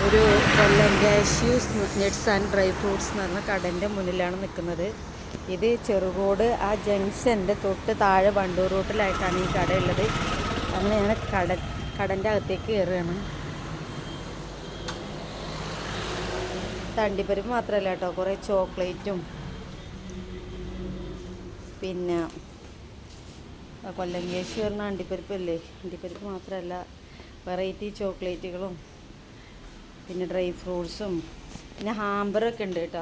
ഒരു Kollam cashews nuts and dry fruits എന്ന് പറഞ്ഞ കടൻ്റെ മുന്നിലാണ് നിൽക്കുന്നത്. ഇത് ചെറുകോട് ആ ജംഗ്ഷൻ്റെ തൊട്ട് താഴെ വണ്ടൂർ റൂട്ടിലായിട്ടാണ് ഈ കട ഉള്ളത്. അങ്ങനെയാണ് കടൻ്റെ അകത്തേക്ക് കയറുകയാണ്. തണ്ടിപ്പരിപ്പ് മാത്രമല്ല കേട്ടോ, കുറേ ചോക്ലേറ്റും പിന്നെ കൊല്ലം കാഷ്യൂ പറഞ്ഞ അണ്ടിപ്പരിപ്പല്ലേ, അണ്ടിപ്പരിപ്പ് മാത്രമല്ല വെറൈറ്റി ചോക്ലേറ്റുകളും പിന്നെ ഡ്രൈ ഫ്രൂട്ട്സും പിന്നെ ഹാമ്പറൊക്കെ ഉണ്ട് കേട്ടോ.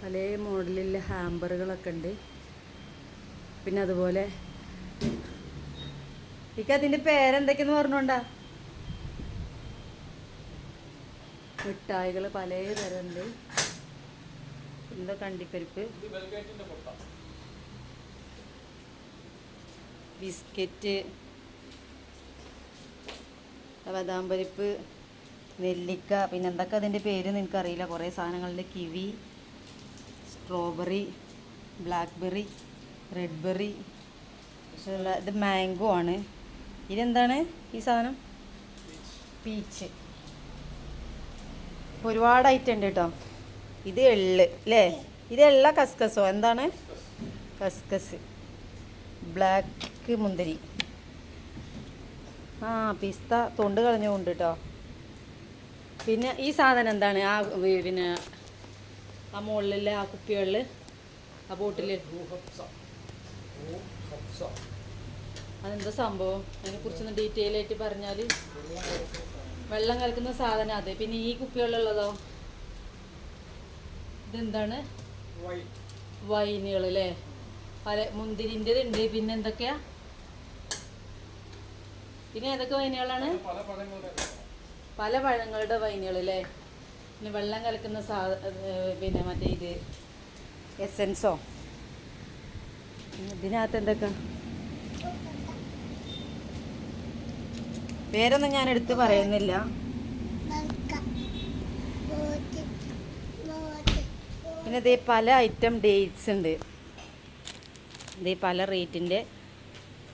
പല മോഡലിലുള്ള ഹാമ്പറുകളൊക്കെ ഉണ്ട്. പിന്നെ അതുപോലെ അതിൻ്റെ പേരെന്തൊക്കെയെന്ന് പറഞ്ഞോണ്ടാ, മിഠായികൾ പല തരമുണ്ട്. എന്താ കണ്ടിപ്പരിപ്പ്, ബിസ്ക്കറ്റ്, ബദാം പരിപ്പ്, നെല്ലിക്ക, പിന്നെ എന്തൊക്കെ അതിൻ്റെ പേര് എനിക്കറിയില്ല. കുറേ സാധനങ്ങളുടെ kiwi, strawberry, blackberry, red berry, ഇത് മാംഗോ ആണ്. ഇതെന്താണ് ഈ സാധനം? പീച്ച്. ഒരുപാട് ഐറ്റം ഉണ്ട് കേട്ടോ. ഇത് എള്ള് അല്ലേ, ഇത് എള്ള കസ്കസോ എന്താണ്? കസ്കസ്. ബ്ലാക്ക് മുന്തിരി, പിസ്ത തൊണ്ട് കളഞ്ഞുകൊണ്ട് കേട്ടോ. പിന്നെ ഈ സാധനം എന്താണ്? പിന്നെ ആ മുകളിലെ ആ കുപ്പികളിൽ ആ ബോട്ടിൽ അതെന്താ സംഭവം? അതിനെക്കുറിച്ചൊന്ന് ഡീറ്റെയിൽ ആയിട്ട് പറഞ്ഞാൽ. വെള്ളം കലക്കുന്ന സാധനം അത്. പിന്നെ ഈ കുപ്പികളിലുള്ളതോ ഇതെന്താണ്? വൈനുകൾ അല്ലേ, പല മുന്തിരിൻ്റെതുണ്ട്. പിന്നെ എന്തൊക്കെയാ, പിന്നെ ഏതൊക്കെ വൈനുകളാണ്? പല പഴങ്ങളുടെ വൈനുകൾ അല്ലേ. പിന്നെ വെള്ളം കലക്കുന്ന പിന്നെ മറ്റേ ഇത് എസൻസോ. ഇതിനകത്ത് എന്തൊക്കെ പേരൊന്നും ഞാൻ എടുത്ത് പറയുന്നില്ല. പിന്നെ ഇതേ പല ഐറ്റം ഡേറ്റ്സ് ഉണ്ട്. ഇതേ പല റേറ്റിൻ്റെ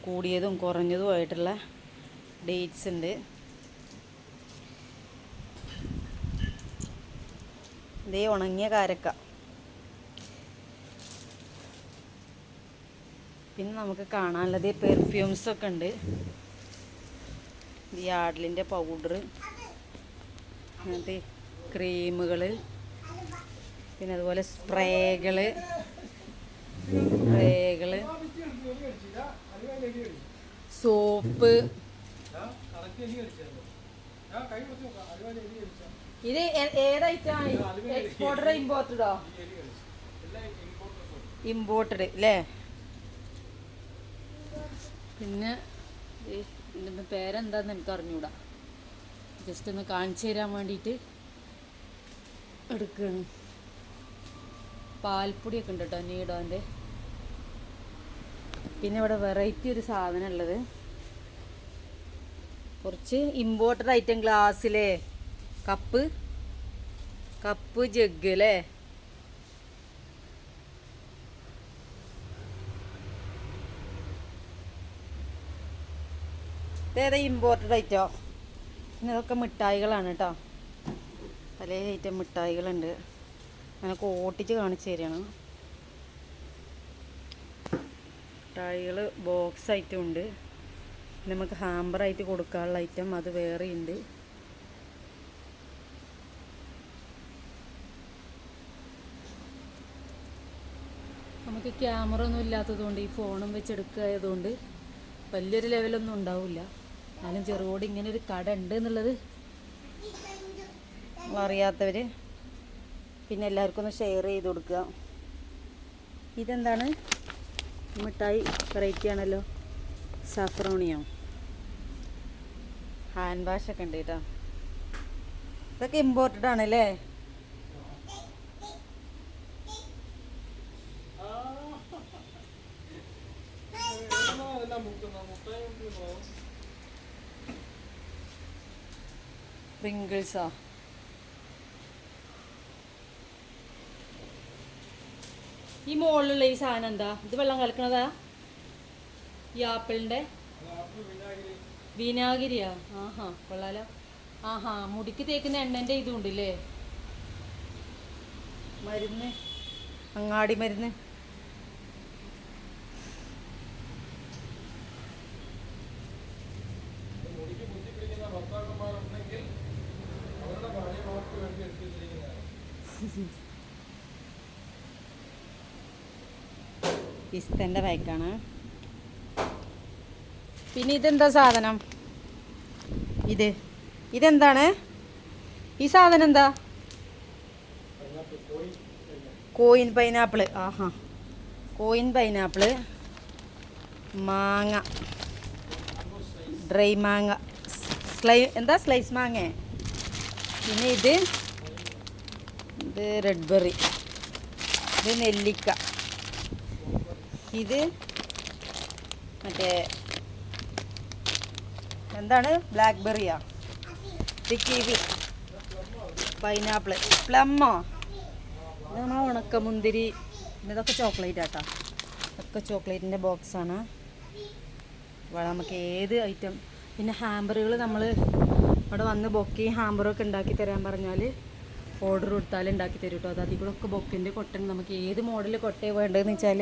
കൂടിയതും കുറഞ്ഞതുമായിട്ടുള്ള ഡേറ്റ്സ് ഉണ്ട്. ഇതേ ഉണങ്ങിയ കാരക്ക. പിന്നെ നമുക്ക് കാണാനുള്ളത് പെർഫ്യൂംസൊക്കെ ഉണ്ട്. ഈ യാഡ്ലിൻ്റെ പൗഡർ, അങ്ങനത്തെ ക്രീമുകൾ, പിന്നെ അതുപോലെ സ്പ്രേകൾ, സോപ്പ്. ഇത് ഏതൈറ്റാണ്? എക്സ്പോർട്ടഡ് ഇമ്പോർട്ടഡോ? ഇമ്പോർട്ടഡ് അല്ലേ. പിന്നെ ഇതിൻ്റെ പേരെന്താന്ന് എനിക്ക് അറിഞ്ഞൂടാ. ജസ്റ്റ് ഒന്ന് കാണിച്ചു തരാൻ വേണ്ടിയിട്ട് എടുക്കുകയാണ്. പാൽപ്പൊടിയൊക്കെ ഉണ്ട് കേട്ടോ, നീഡോൻ്റെ. പിന്നെ ഇവിടെ വെറൈറ്റി ഒരു സാധനം ഉള്ളത്, കുറച്ച് ഇമ്പോർട്ടഡ് ഐറ്റം ഗ്ലാസ്സിലെ കപ്പ് ജഗ് അല്ലേ. ഇതേതാ ഇമ്പോർട്ടഡ് ഐറ്റോ. പിന്നെ ഇതൊക്കെ മിഠായികളാണ് കേട്ടോ. പല ഐറ്റം മിഠായികളുണ്ട്. എനിക്ക് ഓട്ടിച്ച് കാണിച്ചു തരികയാണ്. മിഠായികൾ ബോക്സ് ഐറ്റം ഉണ്ട്. നമുക്ക് ഹാമ്പറായിട്ട് കൊടുക്കാനുള്ള ഐറ്റം അത് വേറെ ഉണ്ട്. നമുക്ക് ക്യാമറ ഒന്നും ഇല്ലാത്തതുകൊണ്ട് ഈ ഫോണും വെച്ചെടുക്കായതുകൊണ്ട് വലിയൊരു ലെവലൊന്നും ഉണ്ടാവില്ല. എന്നാലും ചെറുകോട് ഇങ്ങനെ ഒരു കട ഉണ്ട് എന്നുള്ളത് അറിയാത്തവർ പിന്നെ എല്ലാവർക്കും ഒന്ന് ഷെയർ ചെയ്ത് കൊടുക്കുക. ഇതെന്താണ്? മിഠായി വെറൈറ്റി ആണല്ലോ, സഫ്രോണിയോ. ഹാൻഡ് വാഷൊക്കെ ഉണ്ട് കേട്ടോ. ഇതൊക്കെ ഇമ്പോർട്ടഡ് ആണല്ലേ. പ്രിങ്കിൾസാ. ഈ മുകളിലുള്ള ഈ സാധനം എന്താ? ഇത് വെള്ളം കലക്കണതാ? ഈ ആപ്പിളിൻ്റെ വിനാഗിരിയാ? ആഹാ, കൊള്ളാലോ. ആഹാ, മുടിക്ക് തേക്കുന്ന എണ്ണൻ്റെ ഇതും ഉണ്ടല്ലേ, മരുന്ന്, അങ്ങാടി മരുന്ന്. പിസ്തൻ്റെ പാക്കാണ്. പിന്നെ ഇതെന്താ സാധനം? ഇതെന്താണ് ഈ സാധനം? എന്താ? Coin pineapple. ആഹാ, കോയിൻ പൈനാപ്പിൾ, മാങ്ങ, ഡ്രൈ മാങ്ങ, സ്ലൈസ് മാങ്ങ. പിന്നെ ഇത് റെഡ് ബെറി, ഇത് നെല്ലിക്ക, ഇത് മറ്റേ എന്താണ്, ബ്ലാക്ക് ബെറിയാ, ഇത് കിവി, പൈനാപ്പിൾ, പ്ലമ്മോ, ഇതാണ് ഉണക്കമുന്തിരി. ഇതൊക്കെ ചോക്ലേറ്റ് ആട്ടോ, ഒക്കെ ചോക്ലേറ്റിൻ്റെ ബോക്സാണ്. നമുക്ക് ഏത് ഐറ്റം. പിന്നെ ഹാമ്പറുകൾ നമ്മൾ അവിടെ വന്ന് ബൊക്കയും ഹാമ്പറൊക്കെ ഉണ്ടാക്കി തരാൻ പറഞ്ഞാൽ ഓർഡർ കൊടുത്താൽ ഉണ്ടാക്കി തരും കേട്ടോ. അത് അതിൽ കൂടെ ഒക്കെ ബൊക്കിൻ്റെ കൊട്ടൻ, നമുക്ക് ഏത് മോഡൽ കൊട്ടയാണ് വേണ്ടതെന്ന് വെച്ചാൽ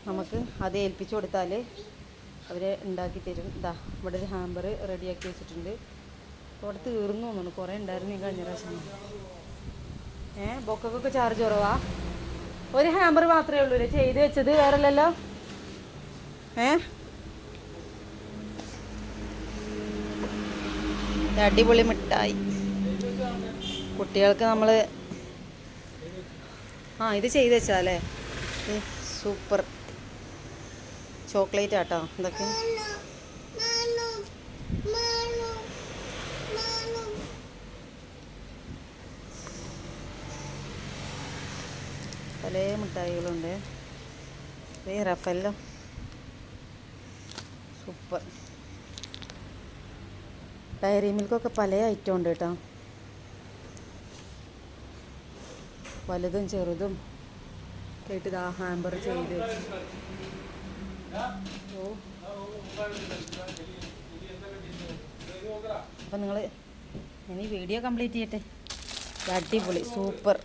നമുക്ക് അത് ഏൽപ്പിച്ചു കൊടുത്താൽ അവർ ഉണ്ടാക്കി തരും. ഇതാ ഇവിടെ ഒരു ഹാമ്പർ റെഡിയാക്കി വെച്ചിട്ടുണ്ട്. അവിടെ തീർന്നു തോന്നുന്നു, കുറേ ഉണ്ടായിരുന്നു ഞാൻ കഴിഞ്ഞ പ്രാവശ്യം. ബൊക്കൊക്കെ ചാർജ് കുറവാ. ഒരു ഹാമ്പർ മാത്രമേ ഉള്ളൂ അല്ലേ ചെയ്ത് വെച്ചത്, വേറെല്ലല്ലോ. അടിപൊളി മിഠായി കുട്ടികൾക്ക് നമ്മൾ ഇത് ചെയ്ത് വെച്ചാലേ സൂപ്പർ ചോക്ലേറ്റ് ആട്ടോ. ഇതൊക്കെ പല മിഠായികളുണ്ട്. Raffaello super. ഡയറി മിൽക്കൊക്കെ പല ഐറ്റം ഉണ്ട് കേട്ടോ, വലുതും ചെറുതും കേട്ട്. ഇതാ ഹാമ്പർ ചെയ്ത് വെച്ചു. അപ്പം നിങ്ങൾ ഇനി വീഡിയോ കംപ്ലീറ്റ് ചെയ്യട്ടെ. അടിപൊളി സൂപ്പർ.